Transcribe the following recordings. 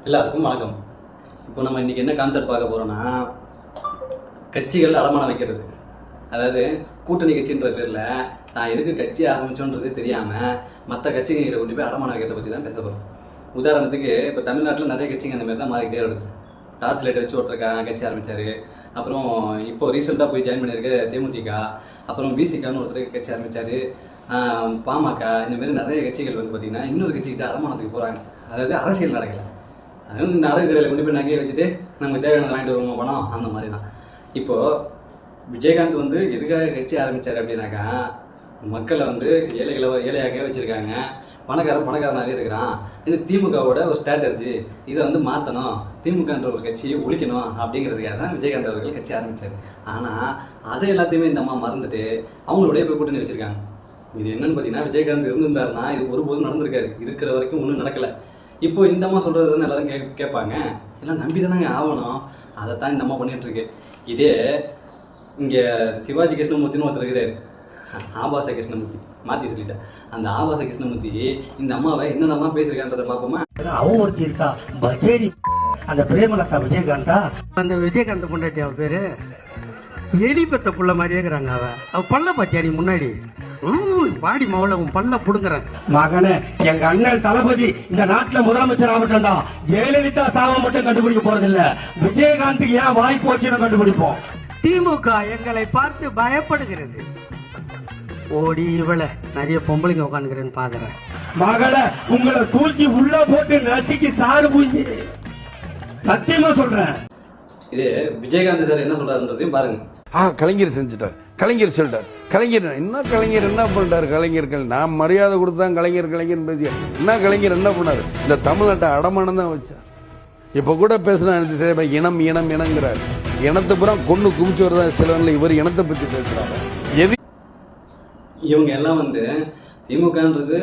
எல்லாருக்கும் வணக்கம். இப்போ நம்ம இன்றைக்கி என்ன கான்செப்ட் பார்க்க போகிறோன்னா, கட்சிகள் அடமானம் வைக்கிறது. அதாவது கூட்டணி கட்சின்ற பேரில் தான் எதுக்கு கட்சி ஆரம்பிச்சோன்றது தெரியாமல் மற்ற கட்சிகளை கொண்டு போய் அடமானம் வைக்கிறத பற்றி தான் பேச போகிறோம். உதாரணத்துக்கு இப்போ தமிழ்நாட்டில் நிறைய கட்சிங்க அந்த மாதிரி தான் மாறிக்கிட்டே வருது. டார்ச் லைட்டை வச்சு ஒருத்தர் கட்சி ஆரம்பித்தார். அப்புறம் இப்போது ரீசெண்டாக போய் ஜாயின் பண்ணியிருக்க தேமுதிக, அப்புறம் பிசிகான்னு ஒருத்தர் கட்சி ஆரம்பித்தார். பாமக, இந்தமாரி நிறைய கட்சிகள் வந்து பார்த்திங்கன்னா இன்னொரு கட்சிக்கிட்ட அடமானத்துக்கு போகிறாங்க. அதாவது அரசியல் நடக்கலை, அதுவும் இந்த அடகு கடையில் கொண்டு போய் நகையை வச்சுட்டு நமக்கு தேவையானதை வாங்கிட்டு வருவோம் பணம், அந்த மாதிரி தான். இப்போது விஜயகாந்த் வந்து எதுக்காக கட்சி ஆரம்பித்தார் அப்படின்னாக்கா, மக்களை வந்து ஏழையாகவே வச்சுருக்காங்க, பணக்காரனாகவே இருக்கிறான். இது திமுகவோட ஒரு ஸ்ட்ராட்டஜி, இதை வந்து மாற்றணும், திமுகன்ற ஒரு கட்சியை ஒழிக்கணும் அப்படிங்கிறதுக்காக தான் விஜயகாந்த் அவர்கள் கட்சி ஆரம்பித்தார். ஆனால் அதை எல்லாத்தையுமே இந்த அம்மா மறந்துட்டு அவங்களுடைய போய் கூட்டணி வச்சுருக்காங்க. இது என்னன்னு பார்த்தீங்கன்னா, விஜயகாந்த் இருந்திருந்தாருன்னா இது ஒருபோதும் நடந்திருக்காது. இருக்கிற வரைக்கும் ஒன்றும் நடக்கலை. இப்போ இந்த அம்மா சொல்கிறது தானே எல்லாரும் கேட்பாங்க, எல்லாம் நம்பி தானேங்க ஆகணும். அதை தான் இந்த அம்மா பண்ணிகிட்ருக்கு. இதே இங்கே சிவாஜி கிருஷ்ணமூர்த்தின்னு ஒருத்தர் இருக்கிறார், ஆபாச கிருஷ்ணமூர்த்தி, மாற்றி சொல்லிட்டேன். அந்த ஆபாச கிருஷ்ணமூர்த்தி இந்த அம்மாவை என்னென்னலாம் பேசியிருக்கான்றதை பார்ப்போமா? அவன் ஒருத்தி இருக்கா பஜேரி, அந்த பிரேமலதா விஜயகாந்தா, அந்த விஜயகாந்த் பொண்டாட்டி அவ பேரு எலி பெத்த புள்ள மாதிரியே இருக்கிறாங்க. அவ பல்ல பத்தியாடி முன்னாடி பாடி மவள உன் பல்ல புடுங்குறேன். மகனே, எங்க அண்ணன் தளபதி இந்த நாட்டுல முதலமைச்சர் ஆகட்டா, ஜெயலலிதா சாவ மட்டும் கண்டுபிடிக்க போறதில்ல, விஜயகாந்துக்கு ஏன் வாய் போச்சுன்னு கண்டுபிடிப்போம். திமுக எங்களை பார்த்து பயப்படுகிறது. ஓடி இவள நிறைய பொம்பளைங்க உட்காந்துக்கிறேன்னு பாக்குறேன். மகளை உங்களை தூக்கி உள்ள போட்டு நசுக்கி சாறு பூஞ்சி சத்தியமா சொல்றேன். இது விஜயகாந்த் சார் என்ன சொல்றாருன்றதையும் பாருங்க. கலைஞர் செஞ்சுட்டார், கலைஞர் சொல்லிட்டார், கலைஞர் என்ன பண்ணிட்டார்? கலைஞர்கள் நான் மரியாதை கொடுத்தான் கலைஞர் பேசிய என்ன கலைஞர் என்ன பண்ணாரு? இந்த தமிழ்நாட்டை அடமானம் தான் வச்சார். இப்ப கூட பேசினா இனங்கிறாரு. இனத்தை பூரா கொண்டு குமிச்சு வரதான் சிலவன்ல இவர் இனத்தை பத்தி பேசுறாரு. இவங்க எல்லாம் வந்து திமுகன்றது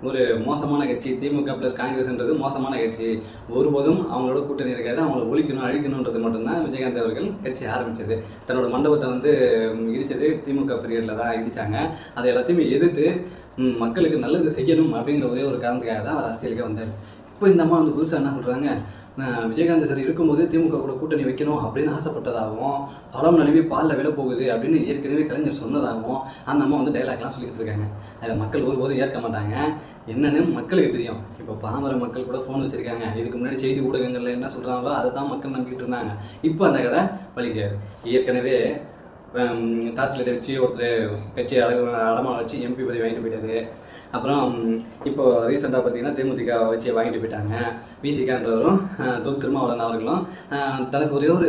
ஒரு மோசமான கட்சி, திமுக ப்ளஸ் காங்கிரஸ்ன்றது மோசமான கட்சி, ஒருபோதும் அவங்களோட கூட்டணி இருக்காது, அவங்கள ஒழிக்கணும் அழிக்கணுன்றது மட்டும்தான் விஜயகாந்த் அவர்கள் கட்சி ஆரம்பித்தது. தன்னோட மண்டபத்தை வந்து இடித்தது திமுக பீரியடில் தான் இடித்தாங்க. அதை எல்லாத்தையுமே எதிர்த்து மக்களுக்கு நல்லது செய்யணும் அப்படிங்கிற ஒரே ஒரு காரணத்துக்காக தான் அவர் அரசியலுக்கு வந்தார். இப்போ இந்த அம்மா வந்து புதுசாக என்ன சொல்கிறாங்க, விஜயகாந்த் சார் இருக்கும்போது திமுக கூட கூட்டணி வைக்கணும் அப்படின்னு ஆசைப்பட்டதாகவும், பழம் நழுவி பாலில் விலை போகுது அப்படின்னு ஏற்கனவே கலைஞர் சொன்னதாகவும் அந்த அம்மா வந்து டைலாக்லாம் சொல்லிட்டு இருக்காங்க. அதில் மக்கள் ஒருபோதும் ஏற்க மாட்டாங்க. என்னன்னு மக்களுக்கு தெரியும். இப்போ பாமர மக்கள் கூட ஃபோன் வச்சுருக்காங்க. இதுக்கு முன்னாடி செய்தி ஊடகங்களில் என்ன சொல்கிறாங்களோ அதை தான் மக்கள் நம்பிக்கிட்டு இருந்தாங்க. இப்போ அந்த கதை பழிக்காது. ஏற்கனவே டார்ச் லைட்டை வச்சு ஒருத்தர் கட்சி அடமாக வச்சு எம்பி பதவி வாங்கிட்டு போயிட்டாரு. அப்புறம் இப்போ ரீசெண்டாக பார்த்தீங்கன்னா தேமுதிக வச்சு வாங்கிட்டு போயிட்டாங்க. பிசிகான்றவரும் திருமாவளவன் அவர்களும் தனக்கு ஒரே ஒரு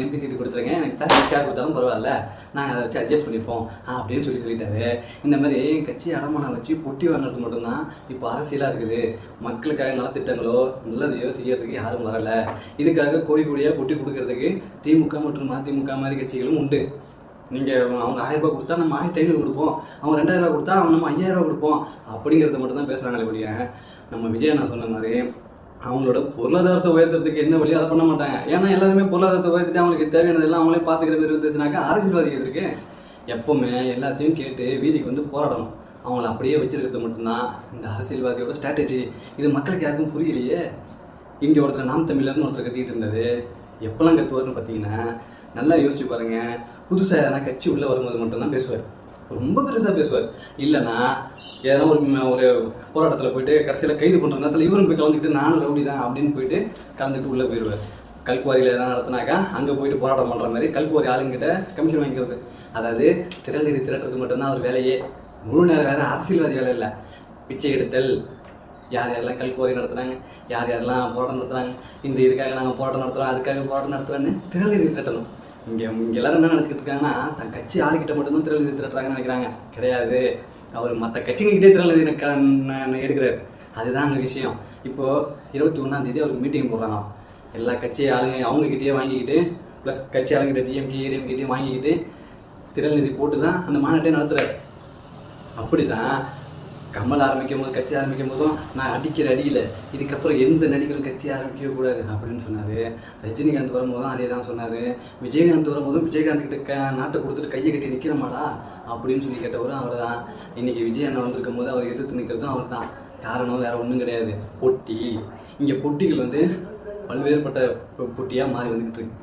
எம்பி சீட்டு கொடுத்துருங்க, எனக்கு பேர் சேர் கொடுத்தாலும் பரவாயில்ல, நாங்கள் அதை வச்சு அட்ஜஸ்ட் பண்ணிப்போம் அப்படின்னு சொல்லிட்டாரு. இந்த மாதிரி கட்சி அடமானம் வச்சு பொட்டி வாங்குறது மட்டும்தான் இப்போ அரசியலாக இருக்குது. மக்களுக்காக நலத்திட்டங்களோ நல்லதையோ செய்யறதுக்கு யாரும் வரலை. இதுக்காக கோடியாக பொட்டி கொடுக்கறதுக்கு திமுக மற்றும் அதிமுக மாதிரி கட்சிகளும் உண்டு. நீங்கள் அவங்க 1000 ரூபா கொடுத்தா நம்ம 1500 கொடுப்போம், அவங்க 2000 ரூபா கொடுத்தா அவங்க நம்ம 5000 ரூபா கொடுப்போம் அப்படிங்கிறத மட்டும் தான் பேசுகிறாங்களே ஒழிய, நம்ம விஜய் நான் சொன்ன மாதிரி அவங்களோட பொருளாதாரத்தை உயர்த்துறதுக்கு என்ன வழியோ அதை பண்ண மாட்டாங்க. ஏன்னா எல்லாருமே பொருளாதாரத்தை உயர்த்திட்டு அவங்களுக்கு தேவையானதெல்லாம் அவங்களே பார்த்துக்கிற மாதிரி வந்துச்சுனாக்கா அரசியல்வாதிகள் இருக்கு. எப்போவுமே எல்லாத்தையும் கேட்டு வீதிக்கு வந்து போராடணும். அவங்கள அப்படியே வச்சிருக்கிறது மட்டும்தான் இந்த அரசியல்வாதியோட ஸ்ட்ராட்டஜி. இது மக்களுக்கு யாருக்கும் புரியலையே. இங்கே ஒருத்தர் நாம் தமிழர்னு ஒருத்தர் கத்திக்கிட்டு இருந்தார். எப்போல்லாம் கத்துவார்னு பார்த்தீங்கன்னா, நல்லா யோசிச்சு பாருங்க. புதுசாக எதனா கட்சி உள்ளே வரும்போது மட்டும்தான் பேசுவார், ரொம்ப பெருசாக பேசுவார். இல்லைன்னா எதனா ஒரு போராட்டத்தில் போயிட்டு கடைசியில் கைது பண்ணுற நேரத்தில் இவரும் போய் கலந்துக்கிட்டு நானும் ரவுடி தான் அப்படின்னு போயிட்டு கலந்துக்கிட்டு உள்ளே போயிடுவார். கல்குவாரியில் எதனா நடத்தினாக்கா அங்கே போயிட்டு போராட்டம் பண்ணுற மாதிரி கல்குவாரி ஆளுங்கிட்ட கமிஷன் வாங்கிக்கிறது. அதாவது திரள் நிதி திரட்டுறது மட்டும்தான் அவர் வேலையே. முழு நேரம் வேறு அரசியல்வாதி வேலை இல்லை. பிச்சை எடுத்தல், யார் யாரெல்லாம் கல்குவாரி நடத்துகிறாங்க, யார் யாரெல்லாம் போராட்டம் நடத்துகிறாங்க, இந்த இதுக்காக நாங்கள் போராட்டம் நடத்துகிறோம், அதுக்காக போராட்டம் நடத்துகிறோன்னு திரள் நிதி திரட்டணும். இங்கே எல்லாரும் என்ன நினச்சிக்கிட்டு இருக்காங்கன்னா, தன் கட்சி ஆளுக்கிட்ட மட்டும்தான் திரள் நிதி திரட்டுறாங்கன்னு நினைக்கிறாங்க. கிடையாது, அவர் மற்ற கட்சிங்கக்கிட்டே திரள் நிதி எடுக்கிறார். அதுதான் அந்த விஷயம். இப்போது 21ஆம் அவருக்கு மீட்டிங் போடுறாங்க. எல்லா கட்சி ஆளுங்க அவங்கக்கிட்டேயே வாங்கிக்கிட்டு, ப்ளஸ் கட்சி ஆளுங்கிட்ட டிஎம்கே ஏடிஎம்கிட்டே வாங்கிக்கிட்டு திரள் நிதி போட்டு தான் அந்த மாநாட்டே நடத்துகிறார். அப்படி தான் கமல் ஆரம்பிக்கும் போது, கட்சி ஆரம்பிக்கும் போதும் நான் அடிக்கிற அடியில் இதுக்கப்புறம் எந்த நடிகரும் கட்சி ஆரம்பிக்கவே கூடாது அப்படின்னு சொன்னார். ரஜினிகாந்த் வரும்போதும் அதே தான் சொன்னார். விஜயகாந்த் வரும்போதும் விஜயகாந்த் கிட்ட நாட்டை கொடுத்துட்டு கையை கட்டி நிற்கிறமாடா அப்படின்னு சொல்லி கேட்டவரும் அவர் தான். இன்றைக்கி விஜய் அண்ணன் வந்திருக்கும் போது அவர் எதிர்த்து நிற்கிறதும் அவர் தான். காரணம் வேறு ஒன்றும் கிடையாது, பொட்டி. இங்கே பொட்டிகள் வந்து பல்வேறுபட்ட போட்டியாக மாறி வந்துக்கிட்டு இருக்கு.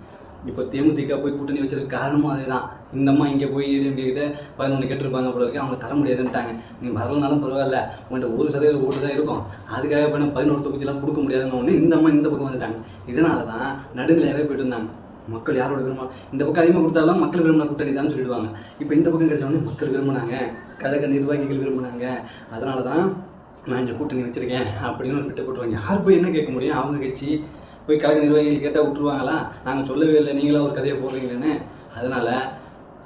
இப்போ தேமுதிக போய் கூட்டணி வச்சதுக்கு காரணமும் அதே தான். இந்த அம்மா இங்கே போய் எங்ககிட்ட 11 கேட்டிருப்பாங்க போல இருக்கு, அவங்க தர முடியாதுன்ட்டாங்க. நீங்கள் வரலனாலும் பரவாயில்ல, உங்கள்கிட்ட 1% ஓட்டு தான் இருக்கும், அதுக்காக பண்ண 11 தொகுதியெல்லாம் கொடுக்க முடியாதுன்னு ஒன்று இந்த அம்மா இந்த பக்கம் வந்துட்டாங்க. இதனால தான் நடுநிலையாகவே போயிட்டு இருந்தாங்க. மக்கள் யாரோட விரும்ப இந்த பக்கம் அதிகமாக கொடுத்தாலும் மக்கள் விரும்பின கூட்டணி தான் சொல்லிடுவாங்க. இப்போ இந்த பக்கம் கிடைச்ச உடனே மக்கள் விரும்பினாங்க, கழக நிர்வாகிகள் விரும்பினாங்க, அதனால தான் நான் இந்த கூட்டணி வச்சுருக்கேன் அப்படின்னு ஒரு பிட்டை போட்டுருவாங்க. யார் போய் என்ன கேட்க முடியும்? அவங்க கட்சி போய் கழக நிர்வாகிகள் கேட்டால் விட்டுருவாங்களா? நாங்கள் சொல்லவே இல்லை, நீங்களாம் ஒரு கதையை போடுறீங்களேன்னு. அதனால்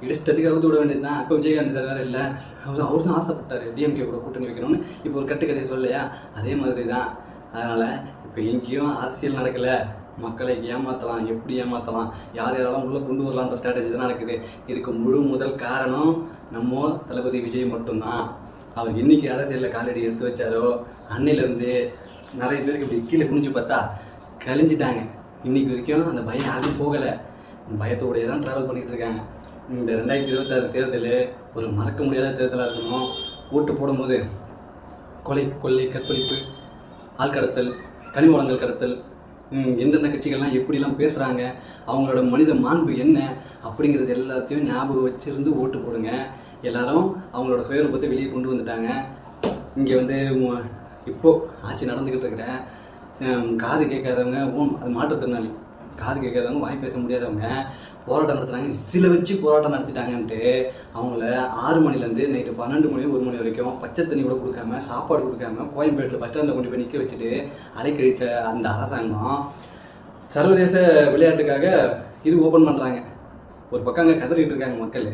இடிச்சிட்டதுக்கு அவுத்து விட வேண்டியது தான். இப்போ விஜயகாந்த் சார் வேறு இல்லை, அவர் தான் ஆசைப்பட்டார் டிஎம்கே கூட கூட்டணி வைக்கணும்னு. இப்போ ஒரு கட்டுக்கதையை சொல்லலையா? அதே மாதிரி தான். அதனால் இப்போ எங்கேயும் அரசியல் நடக்கலை, மக்களை ஏமாற்றலாம், எப்படி ஏமாற்றலாம், யார் யாரெல்லாம் உள்ளே கொண்டு வரலான்ற ஸ்ட்ராட்டஜி தான் நடக்குது. இதுக்கு முதல் காரணம் நம்ம தளபதி விஜய் மட்டும்தான். அவர் இன்னைக்கு அரசியலில் காலடி எடுத்து வச்சாரோ அன்னையிலேருந்து நிறைய பேருக்கு இப்படி கீழே குனிஞ்சு பார்த்தா கழிஞ்சிட்டாங்க. இன்னைக்கு வரைக்கும் அந்த பயம் யாரும் போகலை, பயத்தோடையே தான் ட்ராவல் பண்ணிகிட்டு இருக்காங்க. இந்த 2026 தேர்தல் ஒரு மறக்க முடியாத தேர்தலாக இருக்கணும். ஓட்டு போடும்போது கொலை, கொள்ளை, கற்பழிப்பு, ஆள் கடத்தல், கனிம வளங்கள் கடத்தல், எந்தெந்த கட்சிகள்லாம் எப்படிலாம் பேசுகிறாங்க, அவங்களோட மனித மாண்பு என்ன அப்படிங்கிறது எல்லாத்தையும் ஞாபகம் வச்சுருந்து ஓட்டு போடுங்க. எல்லாரும் அவங்களோட சுயரூபத்தை வெளியே கொண்டு வந்துட்டாங்க. இங்கே இப்போது ஆட்சி நடந்துக்கிட்டு இருக்கிற காது கேட்காதவங்க, அது மாற்றுத்திறனாளி, காது கேட்காதவங்க, வாய் பேச முடியாதவங்க போராட்டம் நடத்துகிறாங்க. சில வச்சு போராட்டம் நடத்திட்டாங்கன்ட்டு அவங்கள 6 மணிலேருந்து நைட்டு 12 மணி 1 மணி வரைக்கும் பச்சை தண்ணி கூட கொடுக்காம, சாப்பாடு கொடுக்காம, கோயம்பேட்டில் பஸ் ஸ்டாண்டில் கொண்டு போய் நிற்க வச்சுட்டு அலைக்கழிச்ச அந்த அரசாங்கம் சர்வதேச விளையாட்டுக்காக இது ஓப்பன் பண்ணுறாங்க. ஒரு பக்கம் அங்கே கதறிட்டு இருக்காங்க மக்கள்.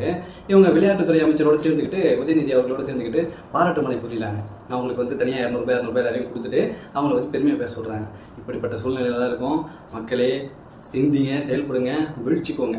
இவங்க விளையாட்டுத்துறை அமைச்சரோடு சேர்ந்துக்கிட்டு, உதயநிதி அவர்களோடு சேர்ந்துக்கிட்டு பாராட்டு மழை புரியலாங்க. அவங்களுக்கு தனியாக 200 எல்லாரையும் கொடுத்துட்டு அவங்கள பெருமையாக பேச சொல்கிறாங்க. இப்படிப்பட்ட சூழ்நிலையில் தான் இருக்கும். மக்களே சிந்திங்க, செயல்படுங்க, வீழ்ச்சிக்கோங்க.